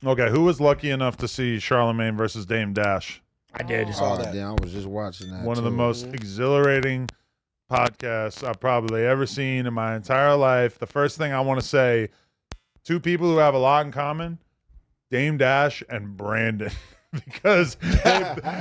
Okay, who was lucky enough to see Charlamagne versus Dame Dash? I did. Oh, damn, I was just watching that. One of the most exhilarating podcasts I've probably ever seen in my entire life. The first thing I want to say, two people who have a lot in common, Dame Dash and Brandon. Because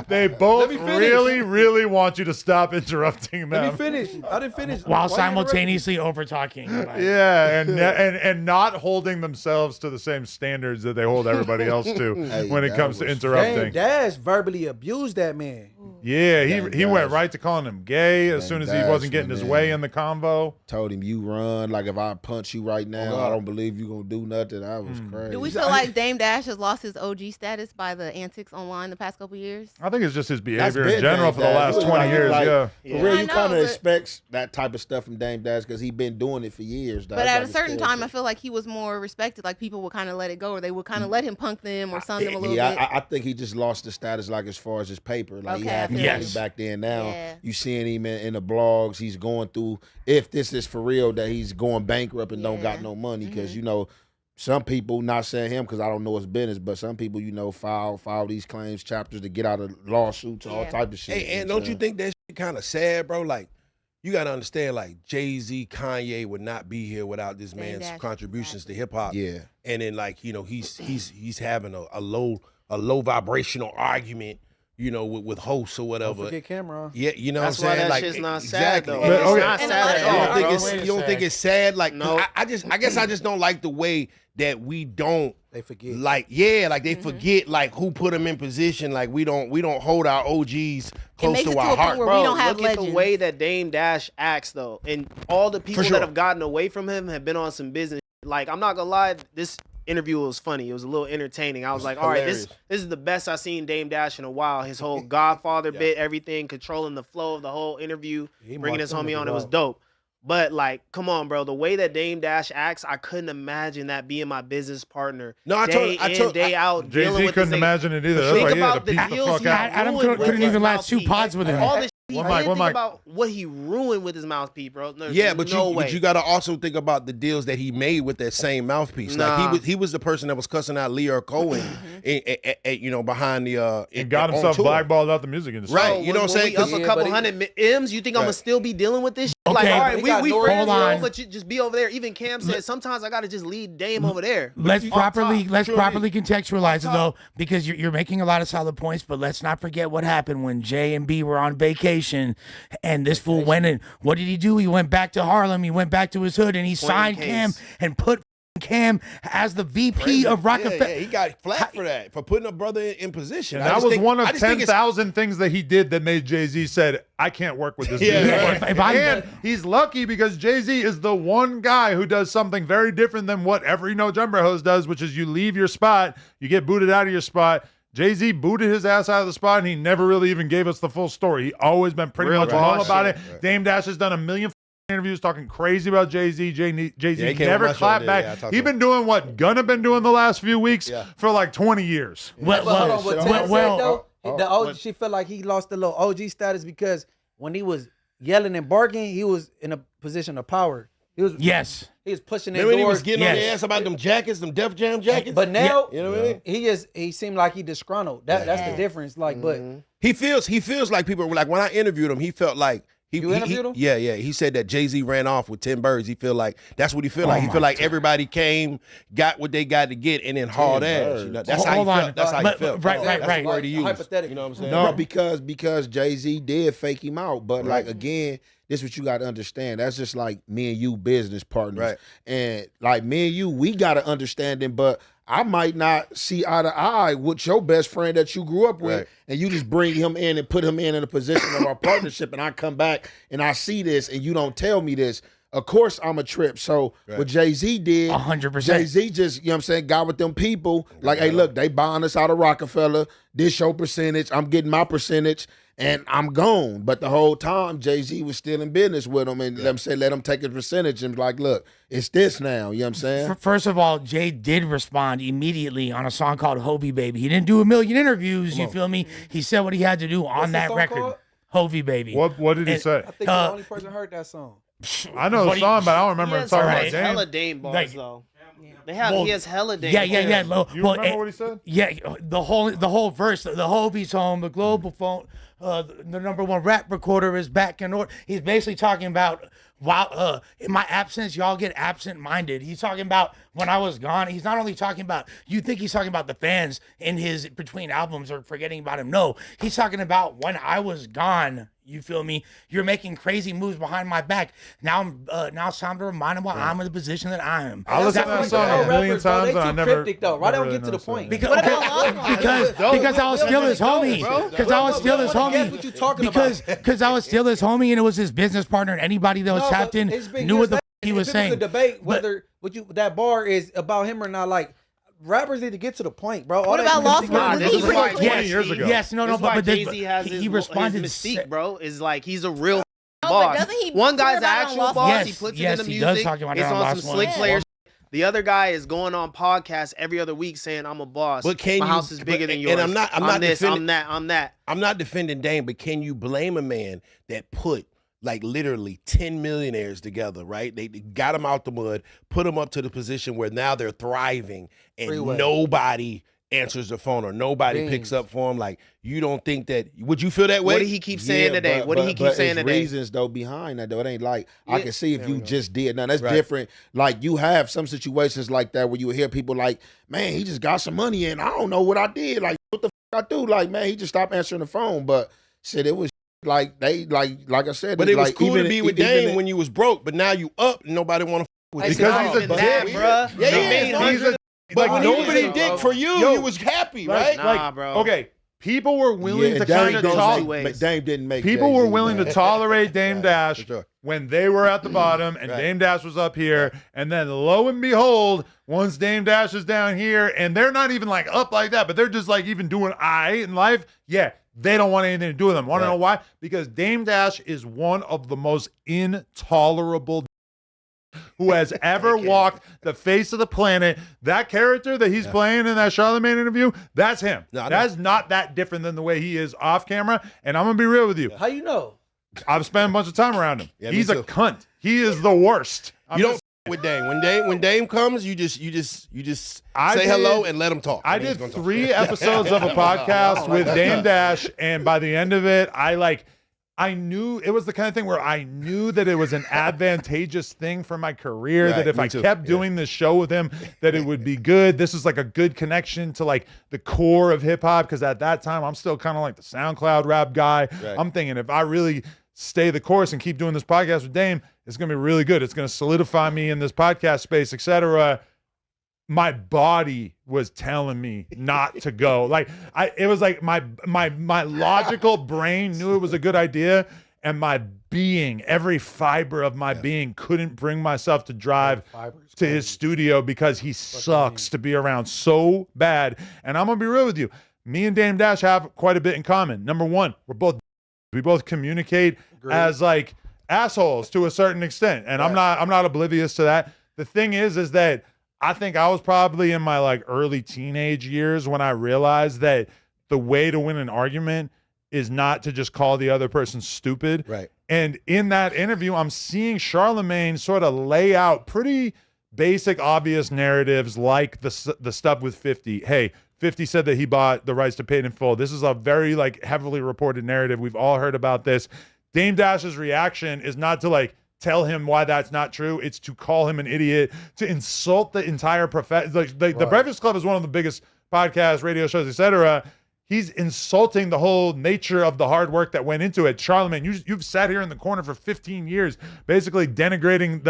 they both really, really want you to stop interrupting them. Let me finish. I didn't finish. While simultaneously over talking. Yeah, and not holding themselves to the same standards that they hold everybody else to when it comes to interrupting. Dame Dash verbally abused that man. Yeah, he went right to calling him gay as soon as he wasn't getting his way in the convo. Told him, you run. Like, if I punch you right now, I don't believe you going to do nothing. That was crazy. Do we feel like Dame Dash has lost his OG status by the antics online the past couple years? I think it's just his behavior in general for the last 20 years, For real, you kind of expect that type of stuff from Dame Dash because he's been doing it for years. But at a certain time, I feel like he was more respected. Like, people would kind of let it go, or they would kind of let him punk them or sun them a little bit. I think he just lost the status, like, as far as his paper. Like, he had family back then. Now, you seeing him in the blogs. He's going through, if this is for real, that he's going bankrupt and don't got no money. Because, you know, some people, not saying him because I don't know his business, but some people, you know, file these claims chapters to get out of lawsuits, all type of shit. Hey, and don't you think that shit kind of sad, bro? Like, you got to understand, like, Jay-Z, Kanye would not be here without this man's contributions to hip-hop. Yeah. And then, like, you know, he's having a low vibrational argument, you know, with hosts or whatever. Don't forget Cameron. Yeah, you know That's what I'm saying? why that shit's not sad, though. But, It's not sad at all. You don't think it's sad? Like, no. I guess I just don't like the way that we don't. They forget. Like, they forget, like, who put them in position. Like, we don't hold our OGs close to our heart. Bro, we don't have look at the way that Dame Dash acts, though. And all the people that have gotten away from him have been on some business. Like, I'm not gonna lie, this interview was funny. It was a little entertaining. I was like, all right, this is the best I've seen Dame Dash in a while. His whole Godfather bit, everything, controlling the flow of the whole interview, bringing his homie on, it was dope. But, like, come on, bro. The way that Dame Dash acts, I couldn't imagine that being my business partner. No, I told day out. Jay-Z couldn't imagine it either. That's why he had to beat the fuck out. Adam couldn't even last 2 pods with him. All this shit, One mic. about what he ruined with his mouthpiece, bro. But no way. but you got to also think about the deals that he made with that same mouthpiece. Nah. Like, he was the person that was cussing out Leo Cohen, you know, behind the and got himself blackballed out the music industry. Right, you know what I'm saying? We up a couple hundred M's. You think I'm gonna still be dealing with this? Okay, like, all right, we friends, on. but you just be over there. Even Cam said sometimes I gotta just lead Dame over there. Let's properly contextualize it though, because you're making a lot of solid points. But let's not forget what happened when J and B were on vacation, and this fool went in. What did he do? He went back to Harlem. He went back to his hood, and he signed Cam and put Cam as the VP of Rockefeller. Yeah, he got flat for that, for putting a brother in position. And that was one of 10,000 things that he did that made Jay-Z said, I can't work with this dude. And he's lucky because Jay-Z is the one guy who does something very different than what every No Jumper host does, which is you leave your spot, you get booted out of your spot. Jay-Z booted his ass out of the spot, and he never really even gave us the full story. He always been pretty much calm about it. Right. Dame Dash has done a million interviews talking crazy about Jay-Z. Jay-Z never clapped back. He's been doing what Gunna been doing the last few weeks for like 20 years. She felt like he lost a little OG status because when he was yelling and barking, he was in a position of power. He was pushing it. Remember he was getting on the ass about them jackets, them Def Jam jackets. But now, you know what I mean? He seemed like he disgruntled. That's the difference. Like, but he feels like people were like, when I interviewed him, he felt like you interviewed him? Yeah. He said that Jay-Z ran off with 10 birds. He feel like that's what he feel like. He feel like everybody came, got what they got to get, and then hauled ass. You know, that's how he felt. That's how he felt. Right. That's the word he used. Hypothetically. You know what I'm saying? No, because Jay-Z did fake him out. But like again, this is what you got to understand. That's just like me and you business partners. Right. And like me and you, we got to understand him, but I might not see eye to eye with your best friend that you grew up with, and you just bring him in and put him in a position of our partnership, and I come back and I see this, and you don't tell me this. Of course, I'm a trip. So what Jay-Z did, 100%. Jay-Z just, you know what I'm saying, got with them people. Like, hey, look, they buying us out of Rockefeller. This your percentage. I'm getting my percentage. And I'm gone. But the whole time, Jay-Z was still in business with him and let him take his percentage and like, look, it's this now. You know what I'm saying? First of all, Jay did respond immediately on a song called Hovey Baby. He didn't do a million interviews, you feel me? He said what he had to do on that record. Called? Hovey Baby. What did he say? I think the only person heard that song. I know the song, but I don't remember him talking about Dame. Hella Dame bars, though. He has hella Dame. Yeah. You remember what he said? Yeah, the whole verse, the Hobie's home, the global phone, the #1 rap recorder is back in order. He's basically talking about while in my absence, y'all get absent-minded. He's talking about when I was gone. He's not only talking about, you think he's talking about the fans in his between albums or forgetting about him. No, he's talking about when I was gone. You feel me? You're making crazy moves behind my back. Now it's time to remind him why I'm in the position that I am. I listened to that song a million times and I never. Cryptic, though. Why don't get to the point? Because I was still his homie. Because I was still his homie. What you talking about? Because I was still his homie and it was his business partner and anybody that was tapped in knew what the he was saying. Could debate whether that bar is about him or not. Like rappers need to get to the point, bro. What about Lost World? This is like 20 years ago. Yes, no, but Jay-Z has he responded. his mystique, bro. Is like he's a real but boss. doesn't he One guy's talk about actual Lost boss. Yes, He puts yes, it in the he music. does talk about It's it on on Lost some One. slick Yeah. players. The other guy is going on podcasts every other week saying, "I'm a boss. But can my you- house is bigger than yours." and I'm not this. defending- I'm that. I'm that. I'm not defending Dame, but can you blame a man that put like literally 10 millionaires together, right? They got them out the mud, put them up to the position where now they're thriving and Freeway. nobody answers the phone or nobody picks up for them. Like, you don't think that, would you feel that way? What did he keep saying today? What did he keep saying today? Reasons though behind that though. It ain't like I can see if you just did. Now that's Right. different. Like you have some situations like that where you hear people like, man, he just got some money and I don't know what I did. Like what the fuck I do? Like man, he just stopped answering the phone. But shit, it was like they like I said. But it was like, cool to even- be with even Dame in- when you was broke, but now you up and nobody want to with you. Because he's a that, dick. bruh. Yeah, They yeah, made he's hundreds. But Like, nobody nobody- did for you. Yo, you was happy, Like, right? bro. Okay, people were willing Yeah, to Dame kind of don't talk. make- Dame didn't make. People were Jay-Z, willing man. to tolerate Dame Right, Dash for sure. when they were at the bottom and Right. Dame Dash was up here. And then lo and behold, once Dame Dash is down here and they're not even like up like that, but they're just like even doing in life. Yeah, they don't want anything to do with them. Want to know why? Because Dame Dash is one of the most intolerable who has ever walked the face of the planet. That character that he's playing in that Charlamagne interview, that's him. No, I know. That's not that different than the way he is off camera. And I'm gonna be real with you. How you know? I've spent a bunch of time around him. Yeah, me He's a too. cunt. He is the worst. You don't with Dame. When Dame comes, you just I say did- hello and let him talk. I And he's did gonna talk. 3 episodes of a podcast with Dame Dash, and by the end of it, I knew it was the kind of thing where I knew that it was an advantageous thing for my career, Right, that if me I too. kept doing this show with him, that it would be good. This is like a good connection to like the core of hip hop, because at that time I'm still kind of like the SoundCloud rap guy. Right. I'm thinking if I really stay the course and keep doing this podcast with Dame, it's gonna be really good. It's gonna solidify me in this podcast space, etc. My body was telling me not to go. Like it was like my logical brain knew it was a good idea, and my being, every fiber of my being, couldn't bring myself to drive to his studio because he sucks to be around so bad. And I'm gonna be real with you. Me and Dame Dash have quite a bit in common. Number one, we both communicate as like assholes to a certain extent, and I'm not oblivious to that. The thing is that I think I was probably in my like early teenage years when I realized that the way to win an argument is not to just call the other person stupid. Right. And in that interview, I'm seeing Charlamagne sort of lay out pretty basic, obvious narratives like the stuff with 50. Hey, 50 said that he bought the rights to Paid in Full. This is a very like heavily reported narrative. We've all heard about this. Dame Dash's reaction is not to like tell him why that's not true. It's to call him an idiot, to insult the entire profession. Like the Breakfast Club is one of the biggest podcasts, radio shows, etc. He's insulting the whole nature of the hard work that went into it. Charlamagne, you've sat here in the corner for 15 years, basically denigrating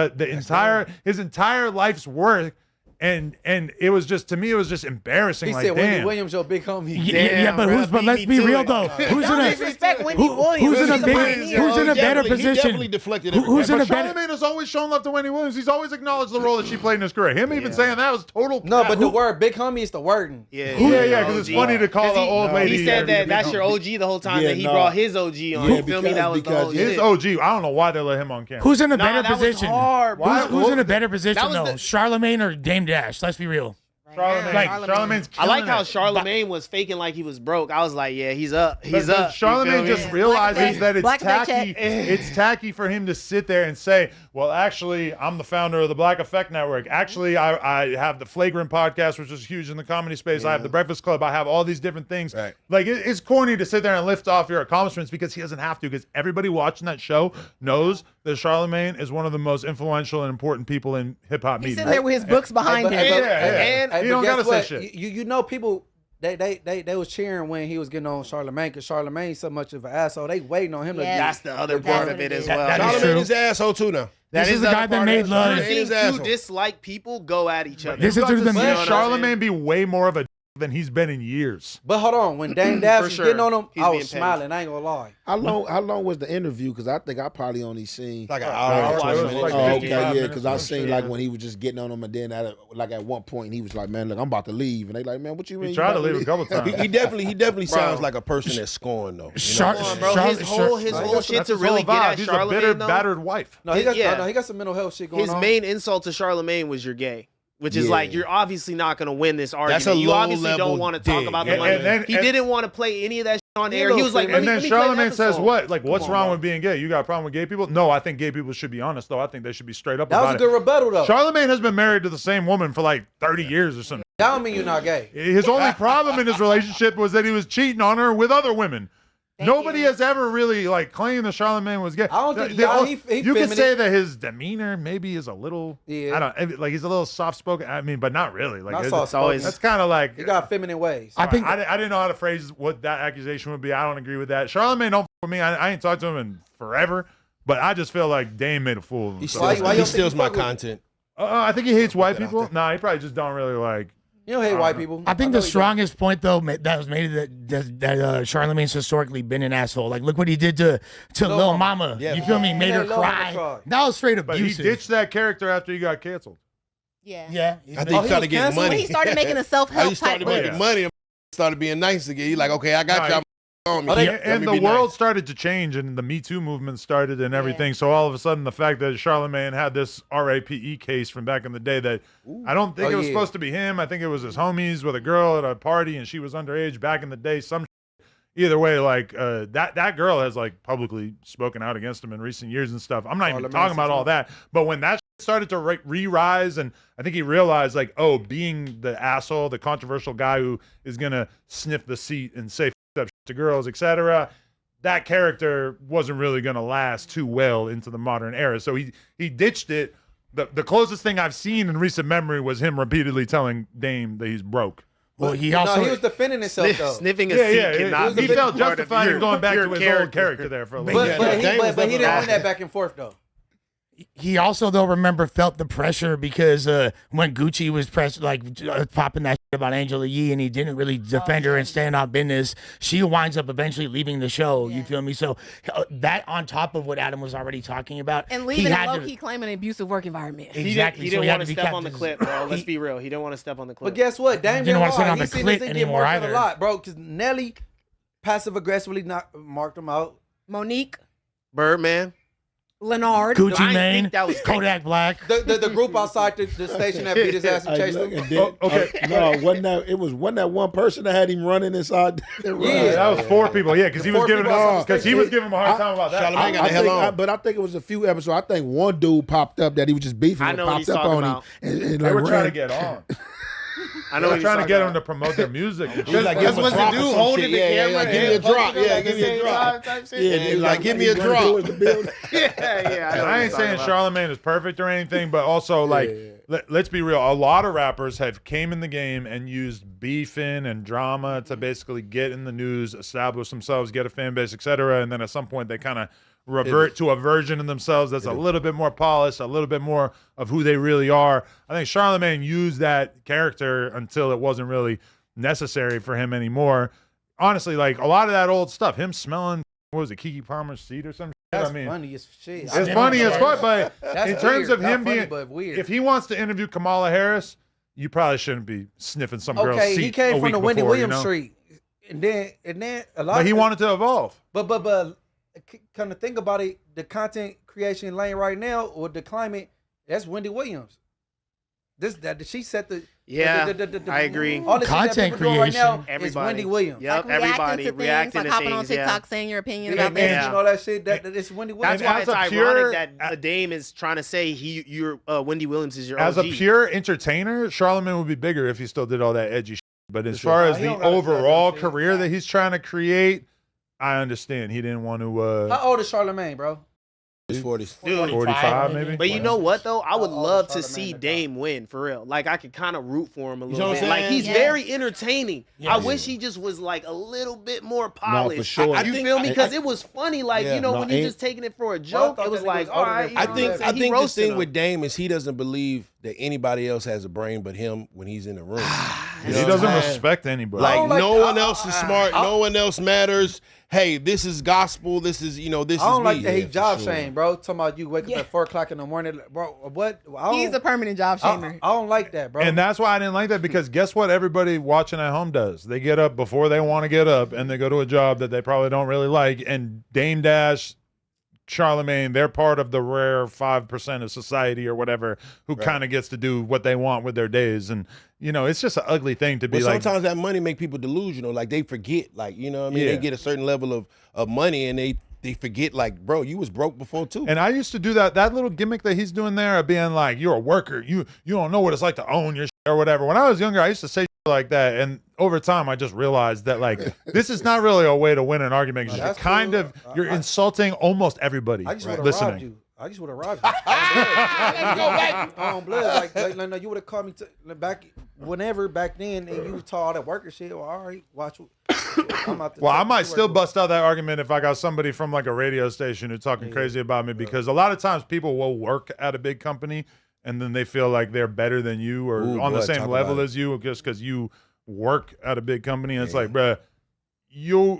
his entire life's work. And it was just, to me, it was just embarrassing. He like, said damn. Wendy Williams, your big homie. But let's be real though. Who's in a Disrespect Wendy Williams. who's in a She's big pioneer. who's in a better He position? definitely deflected Who's in a But better? Charlamagne has always shown love to Wendy Williams. He's always acknowledged the role that she played in his career. Him even saying that was total. No, cap. but the word big homie is the wording. Yeah, because it's OG. funny to call 'Cause an old lady. He said every that big that's homie. your OG the whole time Yeah, that he no. brought his OG on. Yeah, You feel me? That was the because whole His shit. OG. I don't know why they let him on camera. Who's in a Nah, better that was position? hard, bro. Who's in a better position that was though? the- Charlamagne or Dame Dash? Let's be real. Charlamagne's I like how Charlamagne was faking like he was broke. I was like, yeah, he's up. He's but up. Charlamagne just realizes that it's Black tacky. It's tacky for him to sit there and say, well, actually, I'm the founder of the Black Effect Network. Actually, I have the Flagrant podcast, which is huge in the comedy space. I have the Breakfast Club. I have all these different things. Right. Like, it's corny to sit there and lift off your accomplishments because he doesn't have to, because everybody watching that show knows that Charlamagne is one of the most influential and important people in hip-hop media. He's sitting there with his books behind him. And you don't gotta say shit. You know, people they was cheering when he was getting on Charlamagne because Charlamagne's so much of an asshole. They waiting on him to. That's the other part of it as well. Charlamagne is an asshole too now. This is the guy that made love. I've seen two dislike people go at each other. This is to the see Charlamagne be way more of a than he's been in years. But hold on, when Dame Dash was getting on him, I was smiling. I ain't gonna lie. How long was the interview? Because I think I probably only seen Like an hour. Because I seen like when he was just getting on him, and then at one point he was like, "Man, look, I'm about to leave," and they like, "Man, what you mean?" He tried to leave a couple times. He definitely sounds like a person that's scorned though. His whole shit to really get at He's a bitter, Charlamagne. battered wife. No, he got some mental health shit going on. His main insult to Charlamagne was "you're gay." Which is like, you're obviously not going to win this argument. That's a you obviously low-level don't want to talk about the dig. money. He didn't want to play any of that shit on air. He was like, and then Charlamagne says, "What? Like, what's wrong bro. with being gay? You got a problem with gay people?" No, I think gay people should be honest, though. I think they should be straight up That about was a good rebuttal, though. Charlamagne has been married to the same woman for like 30 years or something. That don't mean you're not gay. His only problem in his relationship was that he was cheating on her with other women. Nobody has ever really like claimed that Charlamagne was gay. I don't think he you could say that his demeanor maybe is a little. Yeah. I don't like he's a little soft spoken. I mean, but not really. Like Not soft-spoken. that's kind of like He got feminine ways. I think I didn't know how to phrase what that accusation would be. I don't agree with that. Charlamagne don't f with me. I ain't talked to him in forever, but I just feel like Dame made a fool of himself. He steals my content. I think he hates white people. Nah, he probably just don't really like. You don't hate white people. I think the strongest point though that was made that Charlamagne's historically been an asshole. Like, look what he did to Lil Mama. Yeah. You feel me? Made her cry. That was straight But he abusive. ditched that character after he got canceled. Yeah. I think he started getting money. When he started making a self-help He started type making money and started being nice again. He's like, okay, I got y'all on me. And the world started to change, and the Me Too movement started and everything. So all of a sudden, the fact that Charlamagne had this RAPE case from back in the day that I don't think it was supposed to be him. I think it was his homies with a girl at a party, and she was underage back in the day. Either way, like that girl has like publicly spoken out against him in recent years and stuff. I'm not even talking about all that, but when that started to re-rise, and I think he realized like, oh, being the asshole, the controversial guy who is gonna sniff the seat and say up to girls, etc., that character wasn't really gonna last too well into the modern era. So he ditched it. The closest thing I've seen in recent memory was him repeatedly telling Dame that he's broke. Well, he was defending himself though. Sniffing a seat cannot he be felt part of justified in going back to his old character there for a little bit. But he didn't win that back and forth though. He also, though, felt the pressure because when Gucci was popping that shit about Angela Yee and he didn't really defend her and stand on business, she winds up eventually leaving the show. You feel me? So that on top of what Adam was already talking about. And leaving a low-key claiming an abusive work environment. Exactly. He didn't want to step on the clip, bro. Let's be real. He didn't want to step on the clip. But guess what? Dame didn't want to sit on the He seen clip this anymore get either. a lot, bro, because Nelly passive-aggressively marked him out. Monique, Birdman, Leonard, Gucci Mane, that was Kodak Black. The group outside the station that beat his ass and chased him. Wasn't that one person that had him running inside? That was 4 people. Yeah, because he was giving him a hard time about that. Charlamagne got the hell on. But I think it was a few episodes. I think one dude popped up that he was just beefing. I know popped up on him. And they were trying to get on. I know they're trying to get him to promote their music. That's what the dude holding the camera. Give me a drop. Yeah, give me a drop. Yeah, like give me a drop. I ain't saying Charlamagne is perfect or anything, but also like let's be real. A lot of rappers have came in the game and used beefing and drama to basically get in the news, establish themselves, get a fan base, etc. And then at some point they kind of revert to a version of themselves that's a little bit more polished, a little bit more of who they really are. I think Charlamagne used that character until it wasn't really necessary for him anymore. Honestly, like a lot of that old stuff, him smelling, what was it, Kiki Palmer's seat or something? That's funny as shit. It's funny as fuck, but in terms of him being, weird. if he wants to interview Kamala Harris, you probably shouldn't be sniffing some girl's seat. Okay, he came from the Wendy Williams before, street, and then a lot. But he wanted to evolve. But kind of think about it, the content creation lane right now or the climate, that's Wendy Williams. She set the Yeah, I agree. All the Content shit that people doing right now creation. is Wendy Williams. Yep, Like everybody reacting like to hopping things. on TikTok saying your opinion Yeah, about man, things. and all that shit. It's Wendy Williams. That's why as it's a pure- ironic that Dame is trying to say you're Wendy Williams is your As OG. a pure entertainer, Charlamagne would be bigger if he still did all that edgy shit. But as far as He the don't gotta do that overall shit. career that he's trying to create, I understand he didn't want to. How old is Charlamagne, bro? His 40s. Dude, 45 maybe. But you know what though? I would How old love is to Charlamagne see the Dame win for real. Like I could kind of root for him a know little what I'm bit. Like saying? he's Yeah. very entertaining. Yeah. I wish he just was like a little bit more polished. for sure. You feel me? Because it was funny. Like you know when you just taking it for a joke, thought it was that nigga like was all older right. than You I know think what I'm I saying? He think this roasted thing him. with Dame is he doesn't believe that anybody else has a brain but him when he's in the room. He doesn't respect anybody. Like, don't like- no one else is smart. No one else matters. Hey, this is gospel. This is this I is don't like me. that he Yeah, for job sure. shame, bro. Talking about you wake up at 4 o'clock in the morning, bro. What? He's a permanent job shamer. I don't like that, bro. And that's why I didn't like that, because guess what everybody watching at home does? They get up before they want to get up, and they go to a job that they probably don't really like. And Dame Dash, Charlamagne, they're part of the rare 5% of society or whatever who kind of gets to do what they want with their days. And, you know, it's just an ugly thing to be But like. sometimes that money make people delusional. Like they forget. Like, you know what I mean? Yeah. They get a certain level of money and they forget, like, bro, you was broke before too. And I used to do that little gimmick that he's doing there of being like, you're a worker. You don't know what it's like to own your shit or whatever. When I was younger, I used to say shit like that. And over time, I just realized that, like, this is not really a way to win an argument. No, You're that's kind cool. of, you're insulting almost everybody I just would have robbed listening. you. I just would have robbed you. On blood, like no, you would have called me back then, and you was taught all that worker shit. Well, all right, watch. I'm out Well, I might still bust out that argument if I got somebody from like a radio station who's talking crazy about me, because a lot of times people will work at a big company and then they feel like they're better than you or Ooh, on the boy, same talk level about it. as you just because you work at a big company. And it's like, bruh,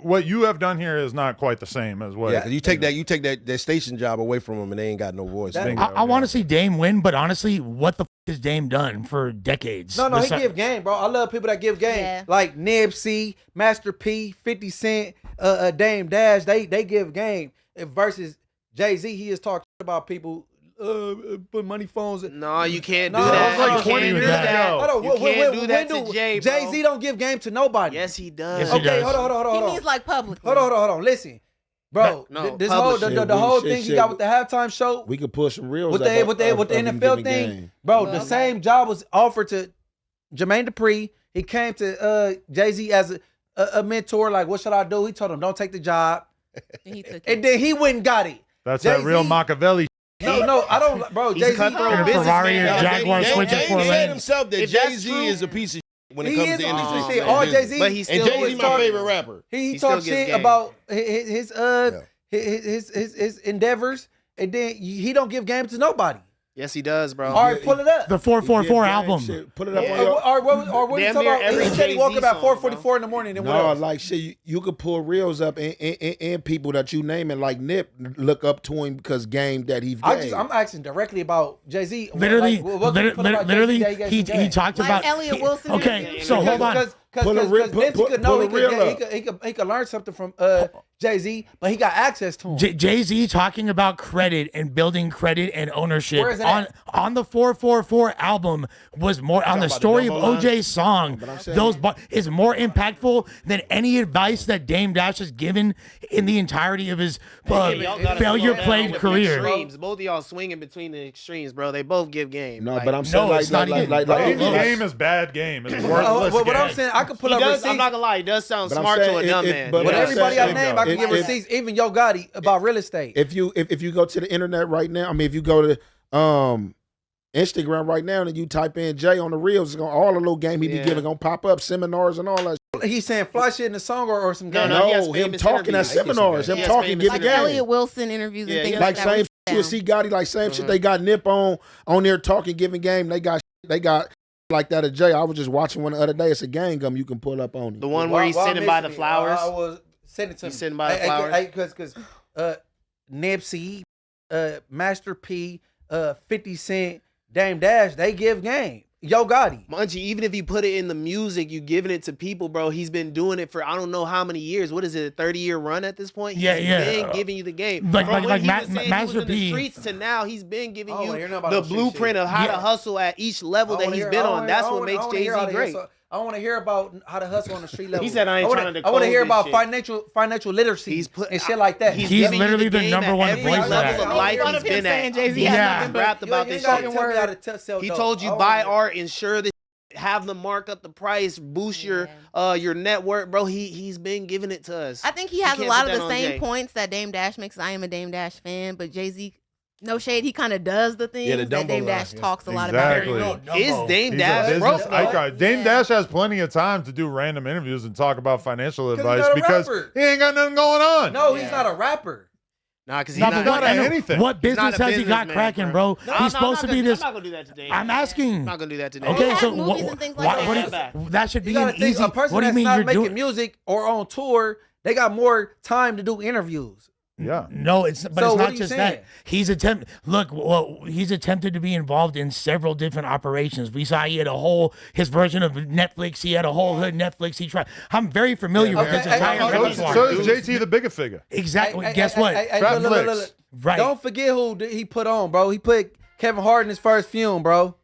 what you have done here is not quite the same as what. Yeah, 'cause you take that station job away from them and they ain't got no voice. That- I want to see Dame win, but honestly, what the has Dame done for decades? No, he Besi- give game, bro. I love people that give game, Yeah. like Nipsey, Master P, 50 Cent, Dame Dash. They give game versus Jay-Z. He is talking about people put money phones. No, you can't do No, that. that was like You 20 can't do years that. ago. Hold on, You can't do that to Jay, bro. Jay-Z don't give game to nobody. Yes, he does. Yes, he Okay, does. hold on. He means like publicly. Hold on. Listen, bro. No, this whole public the whole shit, thing he shit. got with the halftime show We could push some reels with up the of- with the of him NFL giving thing, game. bro. Well, the okay. same job was offered to Jermaine Dupri. He came to Jay-Z as a mentor. Like, what should I do? He told him, don't take the job, And he took it. and then he went and got it. That's that real Jay-Z- Machiavelli. No, I don't, bro. He's a Jay-Z, cutthroat And a Ferrari or businessman. Jaguar Dame switching said four lanes. himself that If that's Jay-Z true- is a piece of shit when it he comes is to a piece industry. of shit. and All business. Jay-Z, But he And still Jay-Z was my talking- favorite rapper. he He still talks gives shit game. about his endeavors, and then he don't give game to nobody. Yes, he does, bro. All right, pull it up. The 444 Yeah, album. shit. Put it up Yeah. on your. Or what you Damn talking near about? every He said he woke Jay-Z up at song, 4:44 in the morning. And what No, else? like shit, you could pull reels up and people that you name and like Nip look up to him because game that he gave. I'm asking directly about Jay-Z. Literally, What can you put about literally, Jay-Z that he gave game? talked Like about Elliot Wilson Okay, did. so hold on. Pull a reel- Nipsey put- could know pull a reel up. he could learn something from Jay-Z, but he got access to him. Jay-Z talking about credit and building credit and ownership Where is it on the 444 album was more on the about the story of double line? OJ's song. But I'm saying- Those is more impactful than any advice that Dame Dash has given in the entirety of his Y'all gotta failure slow down played with the career. extremes. Both of y'all swinging between the extremes, bro. They both give game. No, Like, but I'm saying it's not even- Any Look. game is bad game. It's worthless What game. I'm saying, I could pull he up does. receipts. I'm not gonna lie. He does sound But I'm smart to saying a dumb it- man. but With Yeah, everybody I there you name, go. I can give receipts. Even Yo Gotti about real estate. if you go to the internet right now, I mean, if you go to Instagram right now and you type in Jay on the reels, it's gonna all the little game he be Yeah. giving gonna pop up, seminars and all that. He's saying fly shit in the song or some No, game. no, he has him famous talking at interviews. seminars, him He has talking, famous giving Like interviews. game. Elliot Wilson interviews Yeah, and things yeah. Like like that. same Where shit you with C Gotti, like same shit. They got Nip on there talking, giving game. They got like that at Jay. I was just watching one the other day. It's a game gum you can pull up on him. The one where he's sitting by the flowers. I was sitting to He's him. sitting by the flowers. Because Nipsey, Master P, 50 Cent, Dame Dash, they give game. Yo Gotti. Munchie, even if you put it in the music, you giving it to people, bro. He's been doing it for I don't know how many years. What is it, a 30-year run at this point? He's been giving you the game. Like From when he was Master saying he was in the P. streets to now, he's been giving you hear about the no blueprint of how to hustle at each level that he's been on. That's what makes Jay-Z great. I want to hear about how to hustle on the street level. He said I ain't trying to I want to hear about shit. financial literacy and shit like that. He's giving you literally the game number at one every voice for level that. of life he's been at. Jay-Z He's has not nothing rapped about this shit. He told you buy art, insure this, have them mark up the price, boost your network, bro. He's been giving it to us. I think he has a lot of the same points that Dame Dash makes. I am a Dame Dash fan, but Jay-Z, no shade, he kind of does the things that Dame Dash talks a lot about. Is Dame He's Dash broke? Dame Dash has plenty of time to do random interviews and talk about financial advice not a because rapper. he ain't got nothing going on. No, he's not a rapper. Nah, because he's No, not, but anything. What business has he got cracking, bro? He's supposed to be this. I'm not gonna do that today. I'm asking. I'm not gonna do that today. Okay, so movies and things like that should be You an gotta think, easy. a person What do you that's mean not you're making doing? music or on tour, they got more time to do interviews. Yeah. No, it's but So it's what not are you just saying? that. He's attempted to be involved in several different operations. We saw he had his version of Netflix. He had a whole hood Netflix. He tried. I'm very familiar with his entire repertoire. So is JT the bigger figure. Exactly. Guess what? Look. Right. Don't forget who he put on, bro. He put Kevin Hart in his first film, bro.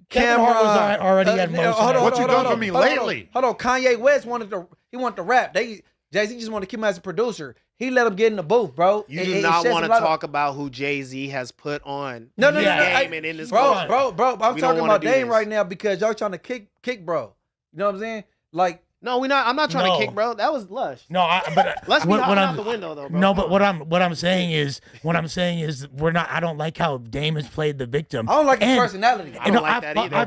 Kevin Hart was already at most. What you done for me lately? Hold on. Kanye West wanted to rap. Jay-Z just wanted to keep him as a producer. He let him get in the booth, bro. You do not want to talk about who Jay-Z has put on. No. Game and in this bro. I'm talking about Dame this right now because y'all trying to kick, bro. You know what I'm saying? Like, no, I'm not trying to kick, bro. That was Lush. No, but let's be out the window, though, bro. No, but what I'm saying is we're not. I don't like how Dame has played the victim. I don't like his personality. I don't like that either.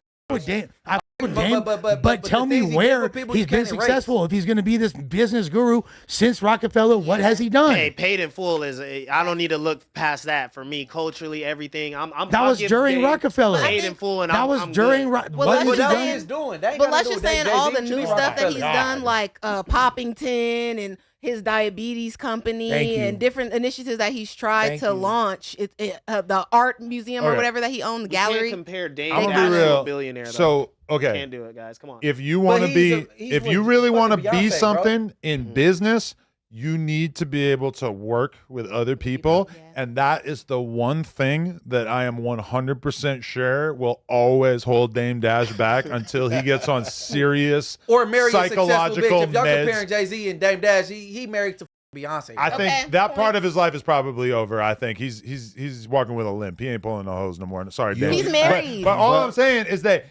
But tell me where he's been successful. If he's going to be this business guru since Rockefeller, what has he done? Hey, paid in full I don't need to look past that for me. Culturally, everything. That was during Rockefeller. Paid in full, and that was during. What he's doing. But let's just saying all the new stuff that he's done, like Poppington and his diabetes company and different initiatives that he's tried to launch. The art museum or whatever that he owned, the gallery. Can't compare Dame I'm Dash gonna be to real. a billionaire. Though. So okay, can't do it, guys. Come on. If you want to be, if you really want to be Beyonce, something in business, you need to be able to work with other people. And that is the one thing that I am 100% sure will always hold Dame Dash back until he gets on serious or marry psychological a successful bitch. If y'all meds. comparing Jay-Z and Dame Dash, he married to Beyonce. I think that part of his life is probably over. I think he's walking with a limp. He ain't pulling no hose no more. Sorry, Dame. He's married. But all I'm saying is that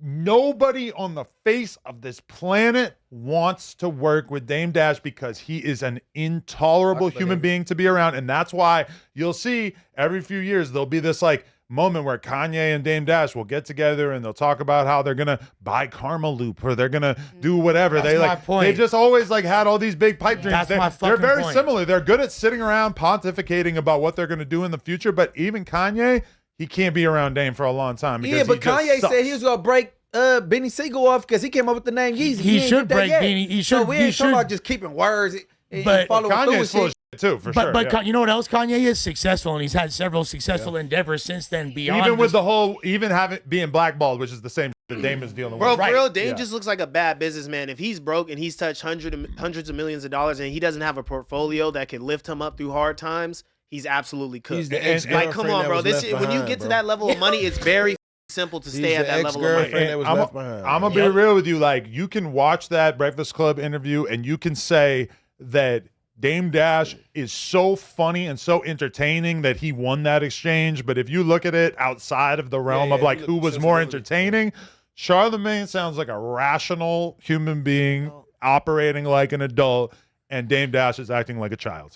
nobody on the face of this planet wants to work with Dame Dash because he is an intolerable human being to be around. And that's why you'll see every few years there'll be this like moment where Kanye and Dame Dash will get together and they'll talk about how they're gonna buy Karma Loop or they're gonna do whatever. They've just always like had all these big pipe dreams. They're very similar. They're good at sitting around pontificating about what they're gonna do in the future. But even Kanye, he can't be around Dame for a long time. Yeah, but Kanye said he was gonna break Benny Siegel off because he came up with the name Yeezy. He should break Benny. He should. So we ain't talking about just keeping words. But Kanye's full of shit too, for sure. But you know what else? Kanye is successful, and he's had several successful endeavors since then. Beyond even with the whole, being blackballed, which is the same that Dame is dealing with. Bro, for real, Dame just looks like a bad businessman. If he's broke and he's touched hundreds of millions of dollars and he doesn't have a portfolio that can lift him up through hard times, he's absolutely cooked. He's the like, come on, bro. When you get to that level of money, it's very simple to stay at that level of money. I'm gonna be real with you. Like, you can watch that Breakfast Club interview and you can say that Dame Dash is so funny and so entertaining that he won that exchange. But if you look at it outside of the realm of like who was more entertaining, Charlamagne sounds like a rational human being operating like an adult, and Dame Dash is acting like a child.